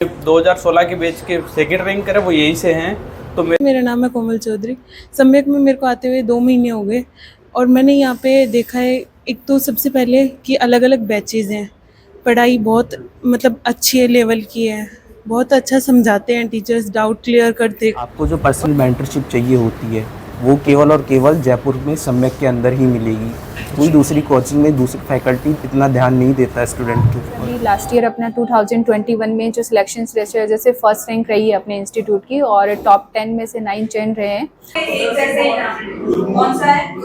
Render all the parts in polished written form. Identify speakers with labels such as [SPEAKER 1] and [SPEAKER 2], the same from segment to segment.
[SPEAKER 1] 2016 के बैच के second rank करे वो यहीं से हैं। तो
[SPEAKER 2] मेरा नाम है कोमल चौधरी। सम्यक में मेरे को आते हुए 2 महीने हो गए और मैंने यहाँ पे देखा है, एक तो सबसे पहले कि अलग अलग बैचेज़ हैं, पढ़ाई बहुत मतलब अच्छी लेवल की है, बहुत अच्छा समझाते हैं टीचर्स, डाउट क्लियर करते।
[SPEAKER 3] आपको जो पर्सनल मेंटरशिप चाहिए होती है वो केवल और केवल जयपुर में सम्यक के अंदर ही मिलेगी। कोई दूसरी कोचिंग में दूसरी फैकल्टी इतना ध्यान नहीं देता स्टूडेंट के ऊपर।
[SPEAKER 4] अभी लास्ट ईयर अपना 2021 में जो सिलेक्शन जैसे फर्स्ट रैंक रही है अपने इंस्टीट्यूट की और टॉप 10 में से 9 चयन रहे हैं।
[SPEAKER 5] कौन सा है?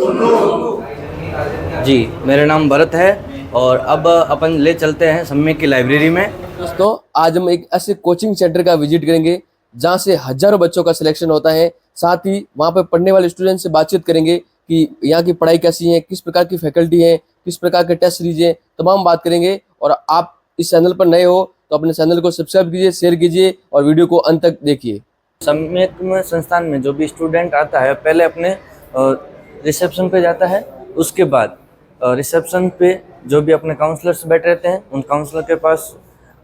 [SPEAKER 6] जी, मेरा नाम भरत है और अब अपन ले चलते हैं सम्यक की लाइब्रेरी में।
[SPEAKER 7] दोस्तों, आज हम एक ऐसे कोचिंग सेंटर का विजिट करेंगे जहां से हजारों बच्चों का सिलेक्शन होता है। साथ ही वहां पर पढ़ने वाले स्टूडेंट से बातचीत करेंगे कि यहाँ की पढ़ाई कैसी है, किस प्रकार की फैकल्टी है, किस प्रकार के टेस्ट सीरीज है, तमाम बात करेंगे। और आप इस चैनल पर नए हो तो अपने चैनल को सब्सक्राइब कीजिए, शेयर कीजिए और वीडियो को अंत तक देखिए।
[SPEAKER 6] सम्यक में संस्थान में जो भी स्टूडेंट आता है पहले अपने रिसेप्शन पे जाता है, उसके बाद रिसेप्शन पे जो भी अपने काउंसलर्स बैठे रहते हैं उन काउंसलर के पास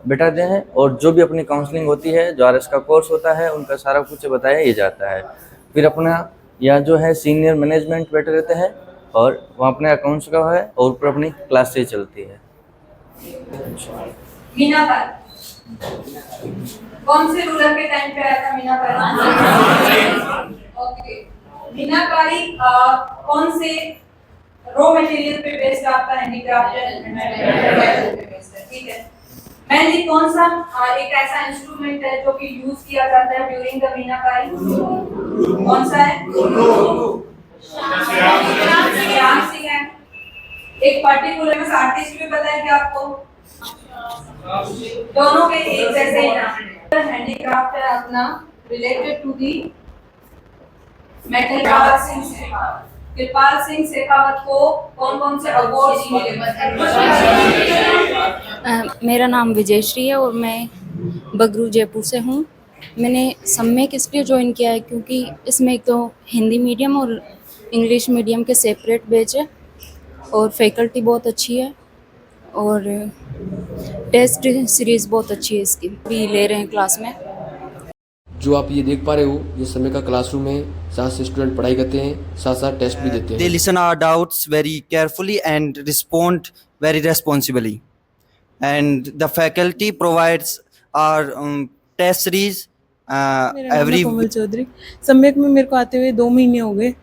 [SPEAKER 6] बैठाते हैं और जो भी अपनी काउंसलिंग होती है, जो आरएस का कोर्स होता है, उनका सारा कुछ बताया ये जाता है। फिर अपना यहाँ जो है सीनियर मैनेजमेंट बैठे रहते हैं और वहाँ अपने अकाउंट्स का है और ऊपर अपनी क्लासेज चलती है।
[SPEAKER 5] मीनाकार कौन से रूलर के टाइम पे आया था मीनाकारी? ओके, मीनाकारी कौन से रॉ मटेरियल पे बेस्ड आपका हैंडीक्राफ्ट है? ठीक है। मेहंदी कौन सा एक ऐसा इंस्ट्रूमेंट है जो कि यूज किया जाता है ड्यूरिंग द मीनाकारी? कौन सा है? श्याम है। एक पर्टिकुलर आर्टिस्ट भी पता है क्या आपको? दोनों के एक जैसे ही नाम। हैंडीक्राफ्ट है अपना रिलेटेड टू दी मेटल। कृपाल सिंह शेखावत को कौन कौन से अवार्ड मिले?
[SPEAKER 8] मेरा नाम विजयश्री है और मैं बगरू जयपुर से हूँ। मैंने सम्यक इसलिए ज्वाइन किया है क्योंकि इसमें एक तो हिंदी मीडियम और इंग्लिश मीडियम के सेपरेट बैच है और फैकल्टी बहुत अच्छी है और टेस्ट सीरीज़ बहुत अच्छी है, इसकी भी ले रहे हैं क्लास में।
[SPEAKER 7] जो आप ये देख पा रहे हो, ये समय का क्लासरूम है, साथ से स्टूडेंट पढ़ाई करते हैं, साथ साथ टेस्ट भी देते हैं।
[SPEAKER 9] They listen our doubts very carefully and respond very responsibly. And the faculty provides our test series every.
[SPEAKER 2] कोमल चौधरी। सम्यक में मेरे को आते हुए 2 महीने हो गए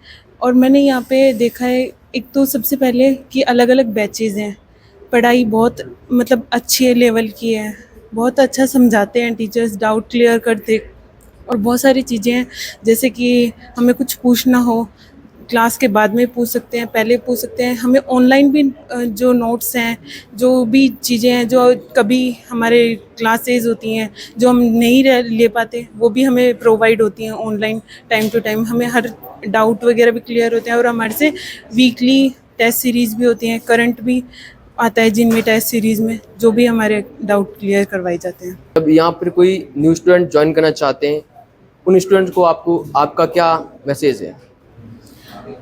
[SPEAKER 2] और मैंने यहाँ पे देखा है, एक तो सबसे पहले कि अलग अलग बैचेज़ हैं, पढ़ाई बहुत मतलब अच्छी लेवल की है, बहुत अच्छा समझाते हैं टीचर्स, डाउट क्लियर करते और बहुत सारी चीज़ें हैं जैसे कि हमें कुछ पूछना हो क्लास के बाद में पूछ सकते हैं, पहले पूछ सकते हैं। हमें ऑनलाइन भी जो नोट्स हैं, जो भी चीज़ें हैं जो कभी हमारे क्लासेस होती हैं जो हम नहीं ले पाते, वो भी हमें प्रोवाइड होती हैं ऑनलाइन टाइम टू टाइम। हमें हर डाउट वगैरह भी क्लियर होते हैं और हमारे से वीकली टेस्ट सीरीज़ भी होती हैं, करंट भी आता है जिनमें टेस्ट सीरीज़ में जो भी हमारे डाउट क्लियर करवाए जाते हैं।
[SPEAKER 7] अब यहाँ पर कोई न्यू स्टूडेंट ज्वाइन करना चाहते हैं, उन स्टूडेंट को आपका क्या मैसेज है?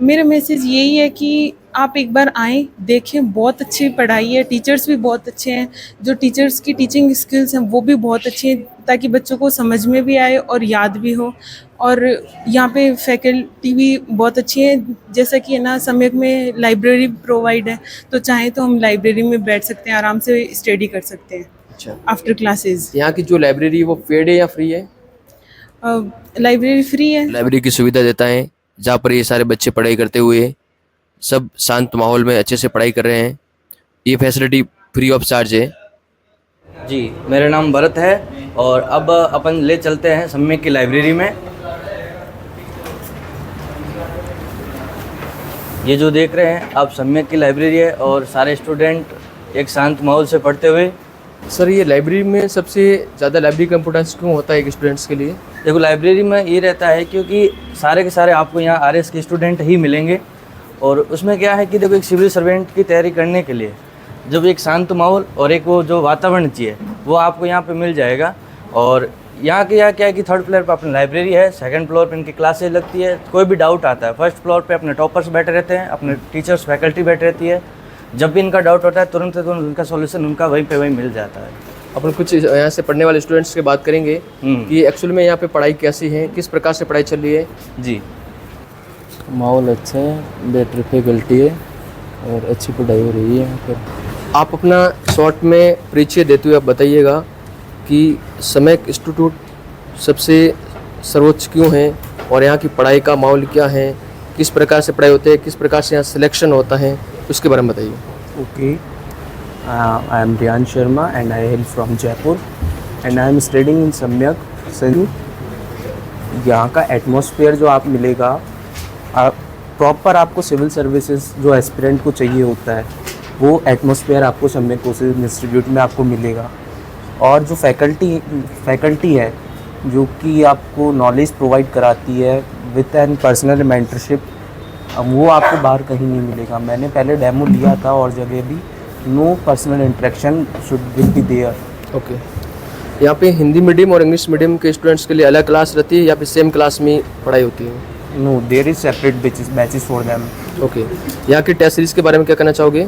[SPEAKER 2] मेरा मैसेज यही है कि आप एक बार आएँ, देखें, बहुत अच्छी पढ़ाई है, टीचर्स भी बहुत अच्छे हैं, जो टीचर्स की टीचिंग स्किल्स हैं वो भी बहुत अच्छी हैं ताकि बच्चों को समझ में भी आए और याद भी हो। और यहाँ पे फैकल्टी भी बहुत अच्छी है, जैसा कि है ना सम्यक में लाइब्रेरी प्रोवाइड है, तो चाहें तो हम लाइब्रेरी में बैठ सकते हैं, आराम से स्टडी कर सकते हैं।
[SPEAKER 7] अच्छा,
[SPEAKER 2] आफ्टर क्लासेस।
[SPEAKER 7] यहाँ की जो लाइब्रेरी है वो पेड है या फ्री है?
[SPEAKER 2] लाइब्रेरी फ्री है।
[SPEAKER 7] लाइब्रेरी की सुविधा देता है जहाँ पर ये सारे बच्चे पढ़ाई करते हुए सब शांत माहौल में अच्छे से पढ़ाई कर रहे हैं। ये फैसिलिटी फ्री ऑफ चार्ज है।
[SPEAKER 6] जी, मेरा नाम भरत है और अब अपन ले चलते हैं सम्यक की लाइब्रेरी में। ये जो देख रहे हैं आप सम्यक की लाइब्रेरी है और सारे स्टूडेंट एक शांत माहौल से पढ़ते हुए।
[SPEAKER 7] सर, ये लाइब्रेरी में सबसे ज़्यादा लाइब्रेरी का इम्पोर्टेंस क्यों होता है एक स्टूडेंट्स के लिए?
[SPEAKER 6] देखो, लाइब्रेरी में ये रहता है क्योंकि सारे के सारे आपको यहाँ आरएस के स्टूडेंट ही मिलेंगे और उसमें क्या है कि देखो एक सिविल सर्वेंट की तैयारी करने के लिए जब एक शांत माहौल और एक वो जो वातावरण चाहिए वो आपको यहाँ पे मिल जाएगा। और यहाँ क्या है कि 3rd फ्लोर पर अपनी लाइब्रेरी है, 2nd फ्लोर पर इनकी क्लासेज लगती है। कोई भी डाउट आता है 1st फ्लोर पे अपने टॉपर्स बैठे रहते हैं, अपने टीचर्स फैकल्टी बैठे रहती है। जब भी इनका डाउट होता है तुरंत उनका सॉल्यूशन उनका वहीं पे वहीं मिल जाता है।
[SPEAKER 7] अपन कुछ यहाँ से पढ़ने वाले स्टूडेंट्स से बात करेंगे कि एक्चुअल में यहाँ पे पढ़ाई कैसी है, किस प्रकार से पढ़ाई चल रही है।
[SPEAKER 1] जी।
[SPEAKER 10] माहौल अच्छा है, बेटर फैकल्टी है और अच्छी पढ़ाई हो रही है यहाँ पर।
[SPEAKER 7] आप अपना शॉर्ट में परिचय देते हुए आप बताइएगा कि सम्यक इंस्टीट्यूट सबसे सर्वोच्च क्यों है और यहाँ की पढ़ाई का माहौल क्या है, किस प्रकार से पढ़ाई होती है, किस प्रकार से यहाँ सिलेक्शन होता है, उसके बारे में बताइए।
[SPEAKER 3] Okay, I am Riyan Sharma and I hail from Jaipur and I am studying in Samyak Institute। यहाँ का एटमॉस्फेयर जो आप मिलेगा, प्रॉपर आपको सिविल सर्विसेज जो एस्पिरेंट को चाहिए होता है वो एटमॉस्फेयर आपको सम्यक कोचिंग इंस्टीट्यूट में आपको मिलेगा। और जो फैकल्टी है जो कि आपको नॉलेज प्रोवाइड कराती है विद एन पर्सनल मेंटरशिप, वो आपको बाहर कहीं नहीं मिलेगा। मैंने पहले डेमो लिया था और जगह भी no personal interaction should be there.
[SPEAKER 7] Okay, यहाँ पे हिंदी मीडियम और इंग्लिश मीडियम के स्टूडेंट्स के लिए अलग क्लास रहती है या फिर सेम क्लास में पढ़ाई होती है?
[SPEAKER 3] No, there is separate batches for them.
[SPEAKER 7] Okay, यहाँ की टेस्ट सीरीज के बारे में क्या कहना चाहोगे?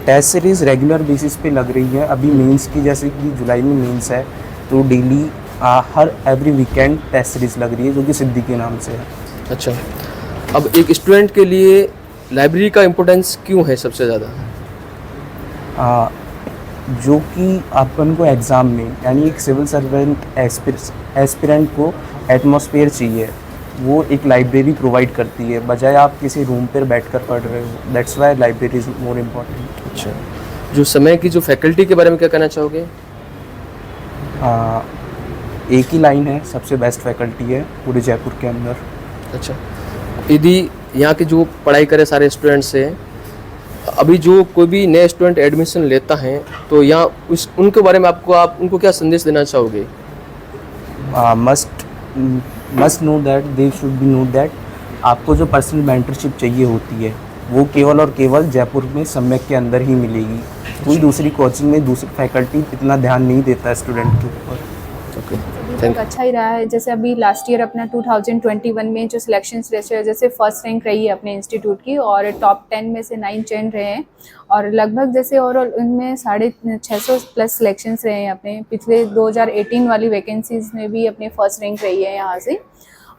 [SPEAKER 3] टेस्ट सीरीज़ रेगुलर बेसिस पे लग रही है। अभी मेंस की, जैसे कि जुलाई में मेंस है तो डेली हर एवरी वीकेंड टेस्ट सीरीज़ लग रही है जो कि सिद्धि के नाम से है।
[SPEAKER 7] अच्छा, अब एक स्टूडेंट के लिए लाइब्रेरी का इम्पोर्टेंस क्यों है सबसे ज़्यादा?
[SPEAKER 3] जो कि अपन को एग्ज़ाम में, यानी एक सिविल सर्वेंट एस्पिरेंट को एटमॉस्फेयर चाहिए, वो एक लाइब्रेरी प्रोवाइड करती है, बजाय आप किसी रूम पर बैठकर पढ़ रहे हो। That's why library is more important.
[SPEAKER 7] अच्छा, जो समय की जो फैकल्टी के बारे में क्या कहना चाहोगे?
[SPEAKER 3] एक ही लाइन है, सबसे बेस्ट फैकल्टी है पूरे जयपुर के अंदर।
[SPEAKER 7] अच्छा, यदि यहाँ के जो पढ़ाई करे सारे स्टूडेंट्स हैं, अभी जो कोई भी नए स्टूडेंट एडमिशन लेता है तो यहाँ उनके बारे में आप उनको क्या संदेश देना चाहोगे?
[SPEAKER 3] Must know that they should be know that आपको जो पर्सनल मेंटरशिप चाहिए होती है वो केवल और केवल जयपुर में सम्यक के अंदर ही मिलेगी। कोई दूसरी कोचिंग में दूसरी फैकल्टी इतना ध्यान नहीं देता स्टूडेंट के ऊपर।
[SPEAKER 7] ओके,
[SPEAKER 4] अभी तक अच्छा ही रहा है। जैसे अभी लास्ट ईयर अपना 2021 में जो सिलेक्शन रहे, जैसे फर्स्ट रैंक रही है अपने इंस्टीट्यूट की और टॉप 10 में से 9 चयन रहे हैं और लगभग जैसे ओवरऑल उनमें 650 प्लस सिलेक्शंस रहे हैं अपने। पिछले 2018 वाली वैकेंसीज में भी अपने फर्स्ट रैंक रही है यहाँ से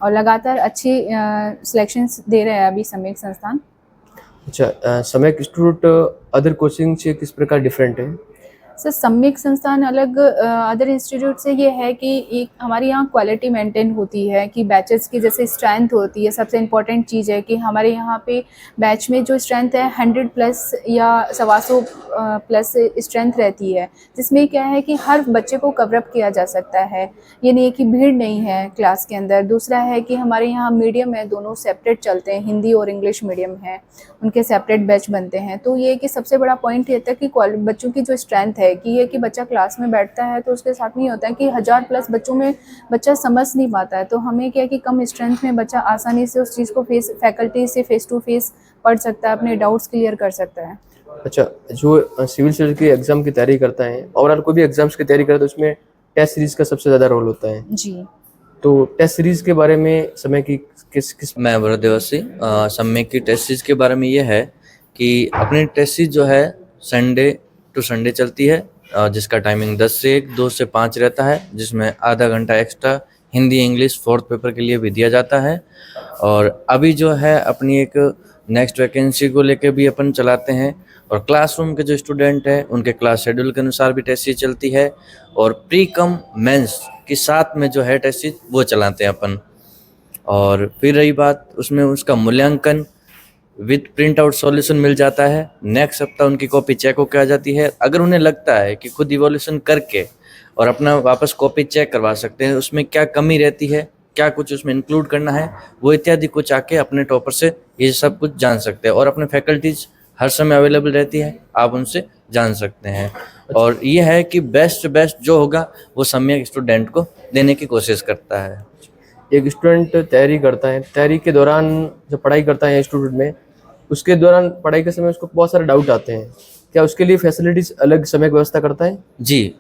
[SPEAKER 4] और लगातार अच्छी सिलेक्शंस दे रहे हैं अभी सम्यक संस्थान।
[SPEAKER 7] अच्छा, सम्यक इंस्टीट्यूट अदर कोचिंग से किस प्रकार डिफरेंट है?
[SPEAKER 4] सर, सम्यक संस्थान अलग अदर इंस्टीट्यूट से ये है कि एक हमारे यहाँ क्वालिटी मेंटेन होती है कि बैचेस की जैसे स्ट्रेंथ होती है। सबसे इम्पोर्टेंट चीज़ है कि हमारे यहाँ पे बैच में जो स्ट्रेंथ है 100 प्लस या 125 प्लस स्ट्रेंथ रहती है, जिसमें क्या है कि हर बच्चे को कवरअप किया जा सकता है। ये नहीं है कि भीड़ नहीं है क्लास के अंदर। दूसरा है कि हमारे यहाँ मीडियम है, दोनों सेपरेट चलते हैं, हिंदी और इंग्लिश मीडियम है, उनके सेपरेट बैच बनते हैं। तो ये कि सबसे बड़ा पॉइंट ये था कि बच्चों की जो स्ट्रेंथ है कि ये कि बच्चा क्लास में बैठता है तो उसके साथ में होता है कि 1000 प्लस बच्चों में बच्चा समझ नहीं पाता है। तो हमें क्या है कि कम स्ट्रेंथ में बच्चा आसानी से उस चीज़ को फैकल्टी से फेस टू फेस पढ़ सकता है, अपने डाउट्स क्लियर कर सकता है।
[SPEAKER 7] अच्छा, जो सिविल सर्विस के एग्जाम की तैयारी करता है, ओवरऑल कोई भी एग्जाम्स की तैयारी करता है तो उसमें टेस्ट सीरीज का सबसे ज़्यादा रोल होता है
[SPEAKER 4] जी।
[SPEAKER 7] तो टेस्ट सीरीज के बारे में समय की किस
[SPEAKER 6] मैं वरदेवसी सम्यक की टेस्ट सीरीज के बारे में ये है कि अपनी टेस्ट सीरीज जो है संडे टू संडे चलती है, जिसका टाइमिंग 10 से 1, 2 से 5 रहता है, जिसमें आधा घंटा extra Hindi English 4th paper के लिए भी दिया जाता है। और अभी जो है अपनी एक नेक्स्ट वैकेंसी को लेके भी अपन चलाते हैं और क्लासरूम के जो स्टूडेंट हैं उनके क्लास शेड्यूल के अनुसार भी टेस्ट सीरीज चलती है और प्री कम मेंस के साथ में जो है टेस्ट सीरीज वो चलाते हैं अपन। और फिर रही बात उसमें उसका मूल्यांकन विद प्रिंट आउट सॉल्यूशन मिल जाता है। नेक्स्ट सप्ताह उनकी कॉपी चेक होकर आ जाती है। अगर उन्हें लगता है कि खुद इवोल्यूशन करके और अपना वापस कॉपी चेक करवा सकते हैं, उसमें क्या कमी रहती है, क्या कुछ उसमें इंक्लूड करना है, वो इत्यादि कुछ आके अपने टॉपर से ये सब कुछ जान सकते हैं। और अपने फैकल्टीज हर समय अवेलेबल रहती है, आप उनसे जान सकते हैं। और ये है कि बेस्ट जो होगा वो सम्यक स्टूडेंट को देने की कोशिश करता है।
[SPEAKER 7] एक स्टूडेंट तैयारी करता है, तैयारी के दौरान जब पढ़ाई करता है इंस्टीट्यूट में, उसके दौरान पढ़ाई के समय उसको बहुत सारे डाउट आते हैं, क्या उसके लिए फैसिलिटीज अलग समय की व्यवस्था करता है?
[SPEAKER 6] जी,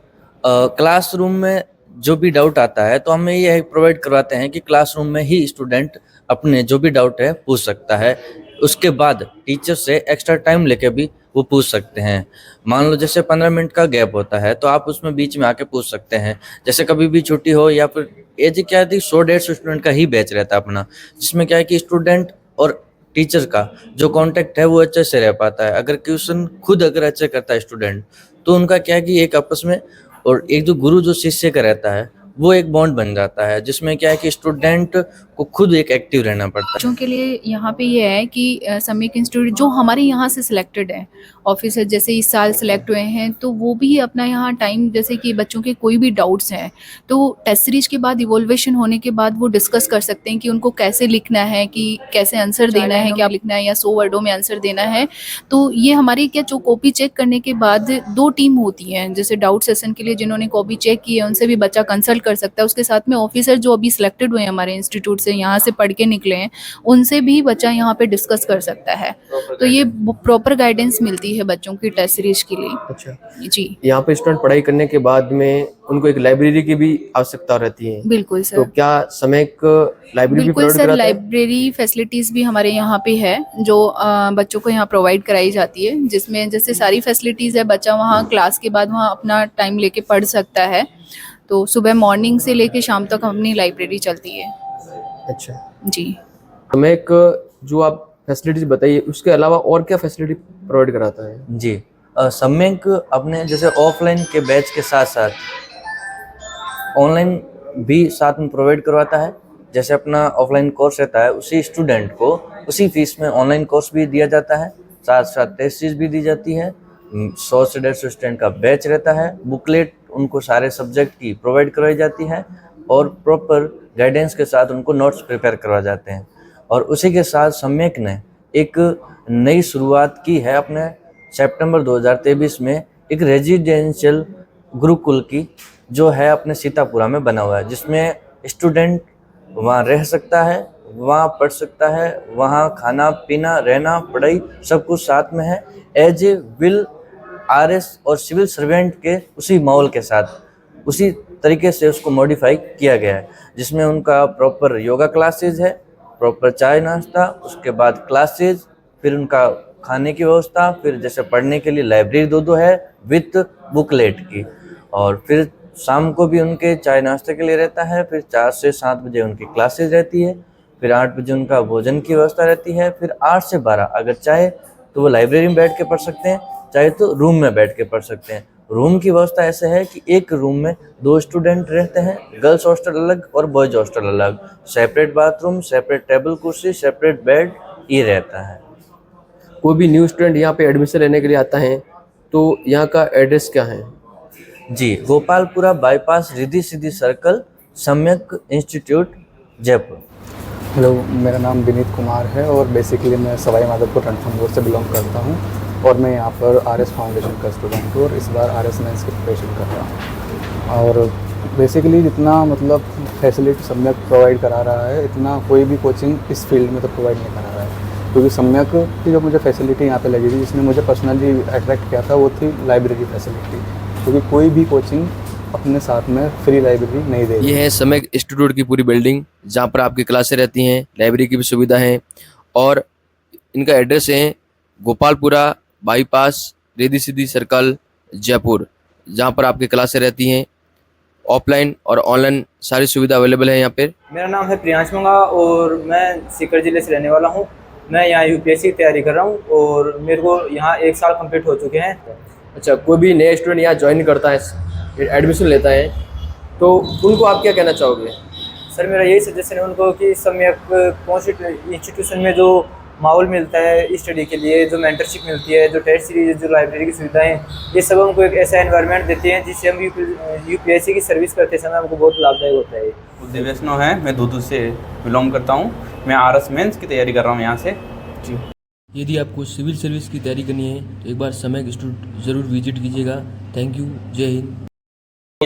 [SPEAKER 6] क्लासरूम में जो भी डाउट आता है तो हमें ये प्रोवाइड करवाते हैं कि क्लासरूम में ही स्टूडेंट अपने जो भी डाउट है पूछ सकता है। उसके बाद टीचर से एक्स्ट्रा टाइम लेके भी वो पूछ सकते हैं। मान लो जैसे 15 मिनट का गैप होता है तो आप उसमें बीच में आके पूछ सकते हैं। जैसे कभी भी छुट्टी हो या फिर एज क्या थी 100-150 स्टूडेंट का ही बैच रहता है अपना, जिसमें क्या है कि स्टूडेंट और टीचर का जो कांटेक्ट है वो अच्छे से रह पाता है। अगर क्वेश्चन खुद अगर अच्छे करता है स्टूडेंट तो उनका क्या है कि एक आपस में और एक जो गुरु जो शिष्य का रहता है वो एक बॉन्ड बन जाता है, जिसमें क्या है कि स्टूडेंट को खुद एक एक्टिव रहना पड़ता है।
[SPEAKER 4] बच्चों के लिए यहाँ पे ये है कि सम्यक इंस्टीट्यूट जो हमारे यहाँ से सिलेक्टेड है ऑफिसर, जैसे इस साल सिलेक्ट हुए हैं, तो वो भी अपना यहाँ टाइम, जैसे कि बच्चों के कोई भी डाउट्स हैं तो टेस्ट सीरीज के बाद इवोल्वेशन होने के बाद वो डिस्कस कर सकते हैं कि उनको कैसे लिखना है, कि कैसे आंसर देना है, क्या लिखना है या 100 वर्डों में आंसर देना है। तो ये हमारी क्या जो कॉपी चेक करने के बाद 2 टीम होती हैं, जैसे डाउट सेशन के लिए जिन्होंने कॉपी चेक की है उनसे भी बच्चा कंसल्ट कर सकता है, उसके साथ में ऑफिसर जो अभी सिलेक्टेड हुए हैं हमारे इंस्टीट्यूट से, यहाँ से पढ़ के निकले हैं, उनसे भी बच्चा यहाँ पे डिस्कस कर सकता है। तो ये प्रॉपर गाइडेंस मिलती है बच्चों की टेस्ट सीरीज के लिए।
[SPEAKER 7] अच्छा
[SPEAKER 4] जी
[SPEAKER 7] यहाँ पे स्टूडेंट पढ़ाई करने के बाद में उनको एक लाइब्रेरी की भी आवश्यकता रहती है,
[SPEAKER 4] बिल्कुल
[SPEAKER 7] तो
[SPEAKER 4] सर,
[SPEAKER 7] क्या सम्यक लाइब्रेरी भी
[SPEAKER 4] बिल्कुल
[SPEAKER 7] प्रोवाइड
[SPEAKER 4] सर,
[SPEAKER 7] कराता है?
[SPEAKER 4] लाइब्रेरी फैसिलिटीज़ भी हमारे यहाँ पे है जो बच्चों को यहाँ प्रोवाइड कराई जाती है, जिसमें जैसे सारी फैसिलिटीज़ है, बच्चा वहाँ क्लास के बाद वहाँ अपना टाइम लेके पढ़ सकता है। तो सुबह मॉर्निंग से लेके शाम तक अपनी लाइब्रेरी चलती है।
[SPEAKER 7] अच्छा,
[SPEAKER 4] जी
[SPEAKER 7] सम्यक जो आप फैसिलिटीज बताइए उसके अलावा और क्या फैसिलिटी प्रोवाइड कराता है?
[SPEAKER 6] जी सम्यक अपने जैसे ऑफलाइन के बैच के साथ साथ ऑनलाइन भी साथ में प्रोवाइड करवाता है। जैसे अपना ऑफलाइन कोर्स रहता है उसी स्टूडेंट को उसी फीस में ऑनलाइन कोर्स भी दिया जाता है, साथ साथ टेस्ट सीरीज भी दी जाती है। 100 से 150 स्टूडेंट का बैच रहता है, बुकलेट उनको सारे सब्जेक्ट की प्रोवाइड करवाई जाती है और प्रॉपर गाइडेंस के साथ उनको नोट्स प्रिपेयर करवा जाते हैं। और उसी के साथ सम्यक ने एक नई शुरुआत की है अपने सितंबर 2023 में, एक रेजिडेंशियल गुरुकुल की जो है अपने सीतापुरा में बना हुआ है, जिसमें स्टूडेंट वहाँ रह सकता है, वहाँ पढ़ सकता है, वहाँ खाना पीना रहना पढ़ाई सब कुछ साथ में है, एज ए विल RS और सिविल सर्वेंट के उसी माहौल के साथ उसी तरीके से उसको मॉडिफाई किया गया है, जिसमें उनका प्रॉपर योगा क्लासेज है, प्रॉपर चाय नाश्ता, उसके बाद क्लासेज, फिर उनका खाने की व्यवस्था, फिर जैसे पढ़ने के लिए लाइब्रेरी 2 है विथ बुकलेट की, और फिर शाम को भी उनके चाय नाश्ते के लिए रहता है, फिर 4 से 7 बजे उनकी क्लासेज रहती है, फिर 8 बजे उनका भोजन की व्यवस्था रहती है, फिर 8 से 12 अगर चाहे तो वो लाइब्रेरी में बैठ के पढ़ सकते हैं, चाहे तो रूम में बैठ के पढ़ सकते हैं। रूम की व्यवस्था ऐसे है कि एक रूम में 2 स्टूडेंट रहते हैं, गर्ल्स हॉस्टल अलग और बॉयज हॉस्टल अलग, सेपरेट बाथरूम, सेपरेट टेबल कुर्सी, सेपरेट बेड ये रहता है।
[SPEAKER 7] कोई भी न्यू स्टूडेंट यहाँ पे एडमिशन लेने के लिए आता है तो यहाँ का एड्रेस क्या है?
[SPEAKER 6] जी, गोपालपुरा बाईपास रिद्धि सिद्धि सर्कल, सम्यक इंस्टीट्यूट, जयपुर।
[SPEAKER 11] हेलो, मेरा नाम विनीत कुमार है और बेसिकली मैं सवाई माधोपुर रणथंभौर से बिलोंग करता हूँ और मैं यहाँ पर RS फाउंडेशन का स्टूडेंट हूँ और इस बार RS मेंस की प्रिपरेशन कर रहा हूँ। और बेसिकली जितना मतलब फैसिलिटी सम्यक प्रोवाइड करा रहा है इतना कोई भी कोचिंग इस फील्ड में तो प्रोवाइड नहीं करा रहा है, क्योंकि सम्यक की जो मुझे फैसिलिटी यहाँ पे लगी थी जिसने मुझे पर्सनली अट्रैक्ट किया था वो थी लाइब्रेरी फैसिलिटी, क्योंकि कोई भी कोचिंग अपने साथ में फ्री लाइब्रेरी नहीं दे रही।
[SPEAKER 7] ये है सम्यक इंस्टीट्यूट की पूरी बिल्डिंग जहाँ पर आपकी क्लासें रहती हैं, लाइब्रेरी की भी सुविधा है और इनका एड्रेस है गोपालपुरा बाईपास रिद्धि सिद्धि सर्कल, जयपुर, जहाँ पर आपकी क्लासें रहती हैं। ऑफलाइन और ऑनलाइन सारी सुविधा अवेलेबल है यहाँ पे।
[SPEAKER 1] मेरा नाम है प्रियांश मंगा और मैं सीकर ज़िले से रहने वाला हूँ। मैं यहाँ UPSC की तैयारी कर रहा हूँ और मेरे को यहाँ 1 साल कंप्लीट हो चुके हैं।
[SPEAKER 7] अच्छा, कोई भी नया स्टूडेंट यहाँ ज्वाइन करता है, एडमिशन लेता है, तो उनको आप क्या कहना चाहोगे?
[SPEAKER 1] सर मेरा यही सजेशन है उनको कि सम्यक इंस्टीट्यूशन में जो माहौल मिलता है स्टडी के लिए, जो मेंटरशिप मिलती है, जो टेस्ट सीरीज, जो लाइब्रेरी की सुविधाएं, ये सब हमको एक ऐसा एनवायरनमेंट देते हैं जिससे हम UPSC की सर्विस करते समय हमको बहुत लाभदायक होता है। उदय वैष्णव है, मैं दूधू से बिलोंग करता हूँ, मैं RS मेंस की तैयारी कर रहा हूँ यहाँ से। जी,
[SPEAKER 7] यदि आपको सिविल सर्विस की तैयारी करनी है तो एक बार सम्यक इंस्टीट्यूट ज़रूर विजिट कीजिएगा। थैंक यू, जय हिंद।